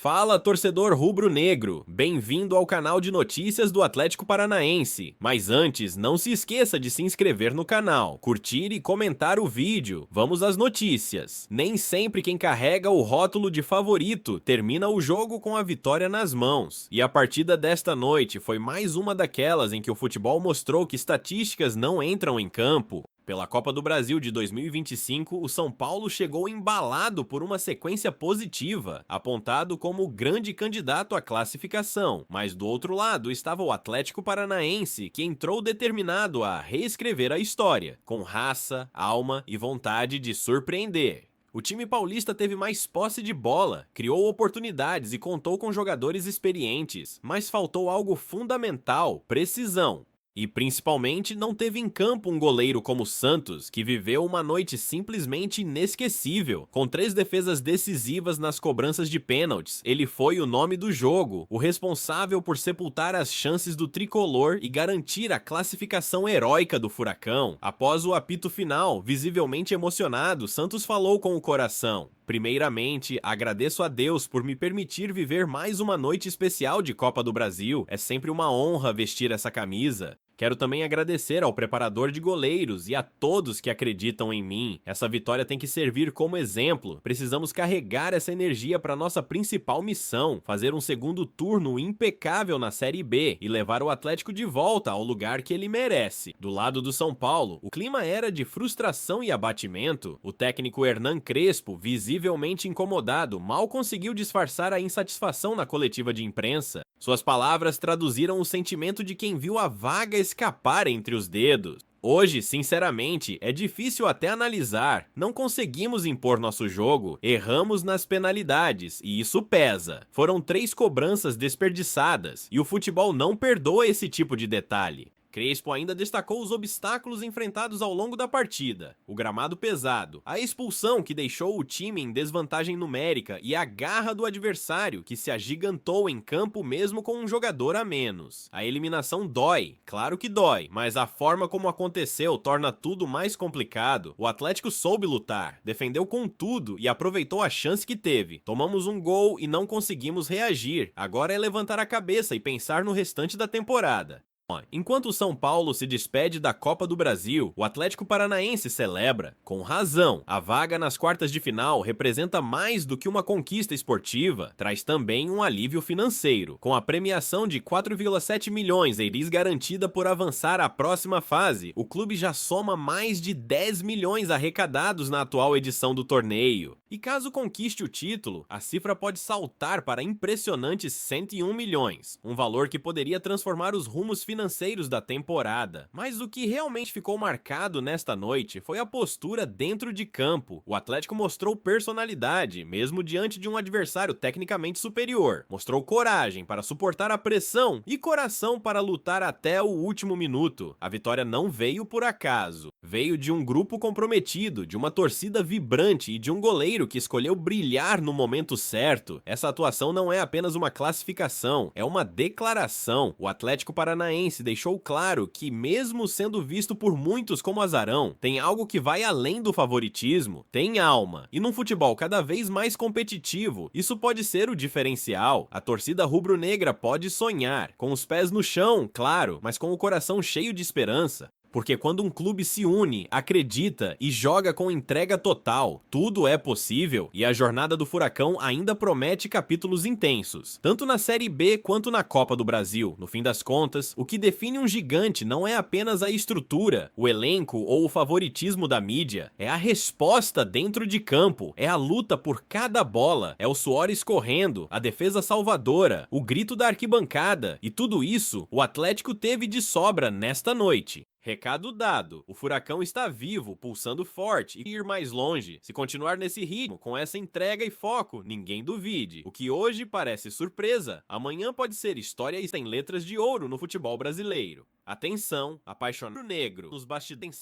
Fala, torcedor rubro-negro! Bem-vindo ao canal de notícias do Atlético Paranaense. Mas antes, não se esqueça de se inscrever no canal, curtir e comentar o vídeo. Vamos às notícias. Nem sempre quem carrega o rótulo de favorito termina o jogo com a vitória nas mãos. E a partida desta noite foi mais uma daquelas em que o futebol mostrou que estatísticas não entram em campo. Pela Copa do Brasil de 2025, o São Paulo chegou embalado por uma sequência positiva, apontado como o grande candidato à classificação. Mas do outro lado estava o Atlético Paranaense, que entrou determinado a reescrever a história, com raça, alma e vontade de surpreender. O time paulista teve mais posse de bola, criou oportunidades e contou com jogadores experientes, mas faltou algo fundamental: precisão. E principalmente não teve em campo um goleiro como Santos, que viveu uma noite simplesmente inesquecível. Com 3 defesas decisivas nas cobranças de pênaltis, ele foi o nome do jogo, o responsável por sepultar as chances do tricolor e garantir a classificação heróica do Furacão. Após o apito final, visivelmente emocionado, Santos falou com o coração: "Primeiramente, agradeço a Deus por me permitir viver mais uma noite especial de Copa do Brasil. É sempre uma honra vestir essa camisa. Quero também agradecer ao preparador de goleiros e a todos que acreditam em mim. Essa vitória tem que servir como exemplo. Precisamos carregar essa energia para nossa principal missão: fazer um segundo turno impecável na Série B e levar o Atlético de volta ao lugar que ele merece." Do lado do São Paulo, o clima era de frustração e abatimento. O técnico Hernan Crespo, visivelmente incomodado, mal conseguiu disfarçar a insatisfação na coletiva de imprensa. Suas palavras traduziram o sentimento de quem viu a vaga escapar entre os dedos. "Hoje, sinceramente, é difícil até analisar. Não conseguimos impor nosso jogo, erramos nas penalidades, e isso pesa. Foram 3 cobranças desperdiçadas, e o futebol não perdoa esse tipo de detalhe." Crespo ainda destacou os obstáculos enfrentados ao longo da partida: o gramado pesado, a expulsão que deixou o time em desvantagem numérica e a garra do adversário, que se agigantou em campo mesmo com um jogador a menos. A eliminação dói, claro que dói, mas a forma como aconteceu torna tudo mais complicado. O Atlético soube lutar, defendeu com tudo e aproveitou a chance que teve. Tomamos um gol e não conseguimos reagir. Agora é levantar a cabeça e pensar no restante da temporada. Enquanto o São Paulo se despede da Copa do Brasil, o Atlético Paranaense celebra, com razão. A vaga nas quartas de final representa mais do que uma conquista esportiva, traz também um alívio financeiro. Com a premiação de 4,7 milhões garantida por avançar à próxima fase, o clube já soma mais de 10 milhões arrecadados na atual edição do torneio. E caso conquiste o título, a cifra pode saltar para impressionantes 101 milhões, um valor que poderia transformar os rumos financeiros da temporada. Mas o que realmente ficou marcado nesta noite foi a postura dentro de campo. O Atlético mostrou personalidade, mesmo diante de um adversário tecnicamente superior. Mostrou coragem para suportar a pressão e coração para lutar até o último minuto. A vitória não veio por acaso. Veio de um grupo comprometido, de uma torcida vibrante e de um goleiro que escolheu brilhar no momento certo. Essa atuação não é apenas uma classificação, é uma declaração. O Atlético Paranaense deixou claro que, mesmo sendo visto por muitos como azarão, tem algo que vai além do favoritismo, tem alma. E num futebol cada vez mais competitivo, isso pode ser o diferencial. A torcida rubro-negra pode sonhar, com os pés no chão, claro, mas com o coração cheio de esperança. Porque quando um clube se une, acredita e joga com entrega total, tudo é possível, e a jornada do Furacão ainda promete capítulos intensos, tanto na Série B quanto na Copa do Brasil. No fim das contas, o que define um gigante não é apenas a estrutura, o elenco ou o favoritismo da mídia, é a resposta dentro de campo, é a luta por cada bola, é o suor escorrendo, a defesa salvadora, o grito da arquibancada, e tudo isso o Atlético teve de sobra nesta noite. Recado dado, o Furacão está vivo, pulsando forte e ir mais longe. Se continuar nesse ritmo, com essa entrega e foco, ninguém duvide. O que hoje parece surpresa, amanhã pode ser história e tem letras de ouro no futebol brasileiro. Atenção, apaixonado negro, nos bastidores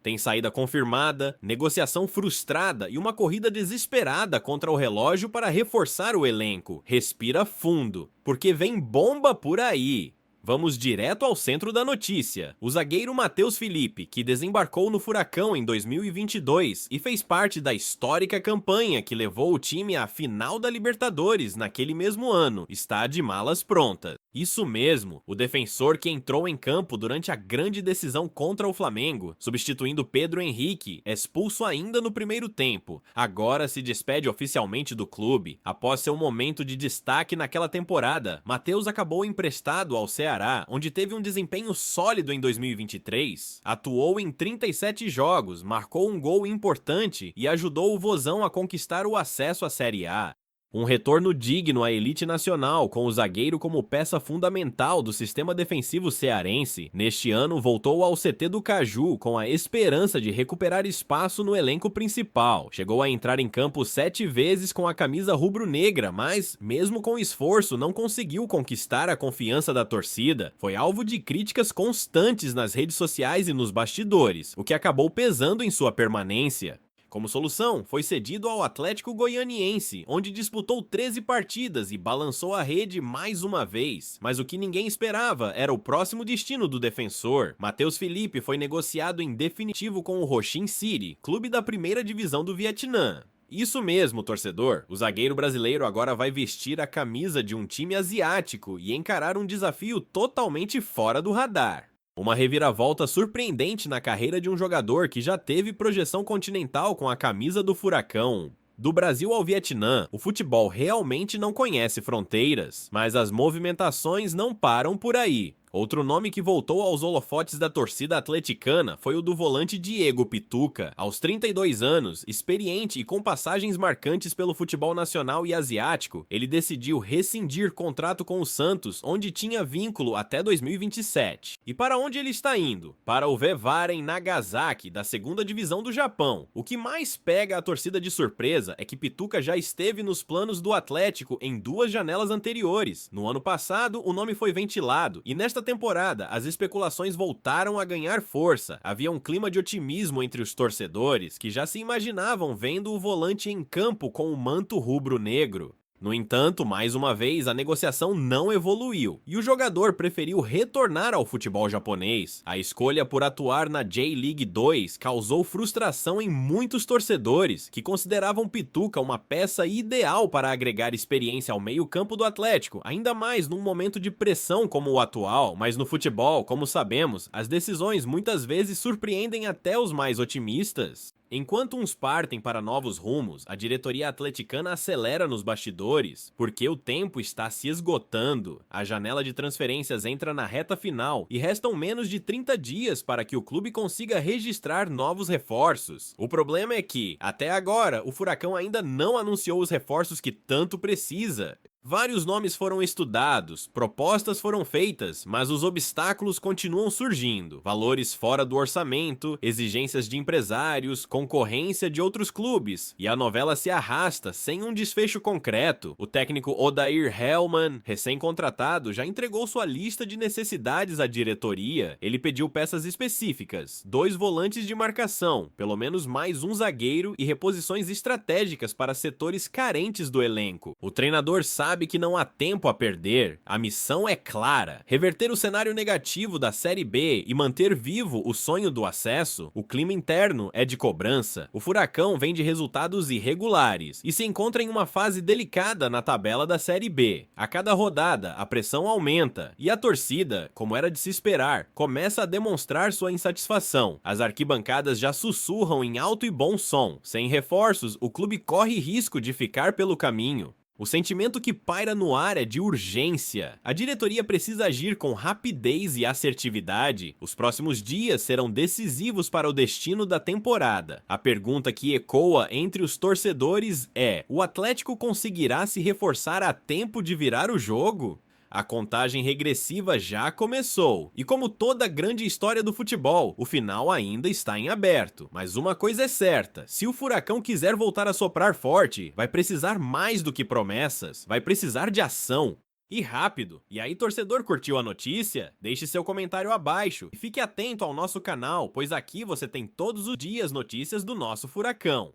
tem saída confirmada, negociação frustrada e uma corrida desesperada contra o relógio para reforçar o elenco. Respira fundo, porque vem bomba por aí. Vamos direto ao centro da notícia. O zagueiro Matheus Felipe, que desembarcou no Furacão em 2022 e fez parte da histórica campanha que levou o time à final da Libertadores naquele mesmo ano, está de malas prontas. Isso mesmo, o defensor que entrou em campo durante a grande decisão contra o Flamengo, substituindo Pedro Henrique, expulso ainda no primeiro tempo, agora se despede oficialmente do clube. Após seu momento de destaque naquela temporada, Matheus acabou emprestado ao Ceará, onde teve um desempenho sólido em 2023, atuou em 37 jogos, marcou um gol importante e ajudou o Vozão a conquistar o acesso à Série A. Um retorno digno à elite nacional, com o zagueiro como peça fundamental do sistema defensivo cearense, neste ano voltou ao CT do Caju com a esperança de recuperar espaço no elenco principal. Chegou a entrar em campo 7 vezes com a camisa rubro-negra, mas, mesmo com esforço, não conseguiu conquistar a confiança da torcida. Foi alvo de críticas constantes nas redes sociais e nos bastidores, o que acabou pesando em sua permanência. Como solução, foi cedido ao Atlético Goianiense, onde disputou 13 partidas e balançou a rede mais uma vez. Mas o que ninguém esperava era o próximo destino do defensor. Matheus Felipe foi negociado em definitivo com o Ho Chi Minh City, clube da primeira divisão do Vietnã. Isso mesmo, torcedor. O zagueiro brasileiro agora vai vestir a camisa de um time asiático e encarar um desafio totalmente fora do radar. Uma reviravolta surpreendente na carreira de um jogador que já teve projeção continental com a camisa do Furacão. Do Brasil ao Vietnã, o futebol realmente não conhece fronteiras, mas as movimentações não param por aí. Outro nome que voltou aos holofotes da torcida atleticana foi o do volante Diego Pituca. Aos 32 anos, experiente e com passagens marcantes pelo futebol nacional e asiático, ele decidiu rescindir contrato com o Santos, onde tinha vínculo até 2027. E para onde ele está indo? Para o Vevaren Nagasaki, da segunda divisão do Japão. O que mais pega a torcida de surpresa é que Pituca já esteve nos planos do Atlético em 2 janelas anteriores. No ano passado, o nome foi ventilado, e nesta temporada, as especulações voltaram a ganhar força. Havia um clima de otimismo entre os torcedores, que já se imaginavam vendo o volante em campo com o manto rubro-negro. No entanto, mais uma vez, a negociação não evoluiu, e o jogador preferiu retornar ao futebol japonês. A escolha por atuar na J-League 2 causou frustração em muitos torcedores, que consideravam Pituca uma peça ideal para agregar experiência ao meio-campo do Atlético, ainda mais num momento de pressão como o atual. Mas no futebol, como sabemos, as decisões muitas vezes surpreendem até os mais otimistas. Enquanto uns partem para novos rumos, a diretoria atleticana acelera nos bastidores, porque o tempo está se esgotando. A janela de transferências entra na reta final e restam menos de 30 dias para que o clube consiga registrar novos reforços. O problema é que, até agora, o Furacão ainda não anunciou os reforços que tanto precisa. Vários nomes foram estudados, propostas foram feitas, mas os obstáculos continuam surgindo. Valores fora do orçamento, exigências de empresários, concorrência de outros clubes, e a novela se arrasta sem um desfecho concreto. O técnico Odair Hellmann, recém-contratado, já entregou sua lista de necessidades à diretoria. Ele pediu peças específicas, 2 volantes de marcação, pelo menos mais um zagueiro e reposições estratégicas para setores carentes do elenco. O treinador sabe que não há tempo a perder. A missão é clara: reverter o cenário negativo da Série B e manter vivo o sonho do acesso. O clima interno é de cobrança. O Furacão vem de resultados irregulares e se encontra em uma fase delicada na tabela da Série B. A cada rodada, a pressão aumenta e a torcida, como era de se esperar, começa a demonstrar sua insatisfação. As arquibancadas já sussurram em alto e bom som. Sem reforços, o clube corre risco de ficar pelo caminho. O sentimento que paira no ar é de urgência. A diretoria precisa agir com rapidez e assertividade. Os próximos dias serão decisivos para o destino da temporada. A pergunta que ecoa entre os torcedores é: o Atlético conseguirá se reforçar a tempo de virar o jogo? A contagem regressiva já começou, e como toda grande história do futebol, o final ainda está em aberto. Mas uma coisa é certa: se o Furacão quiser voltar a soprar forte, vai precisar mais do que promessas, vai precisar de ação. E rápido. E aí, torcedor, curtiu a notícia? Deixe seu comentário abaixo e fique atento ao nosso canal, pois aqui você tem todos os dias notícias do nosso Furacão.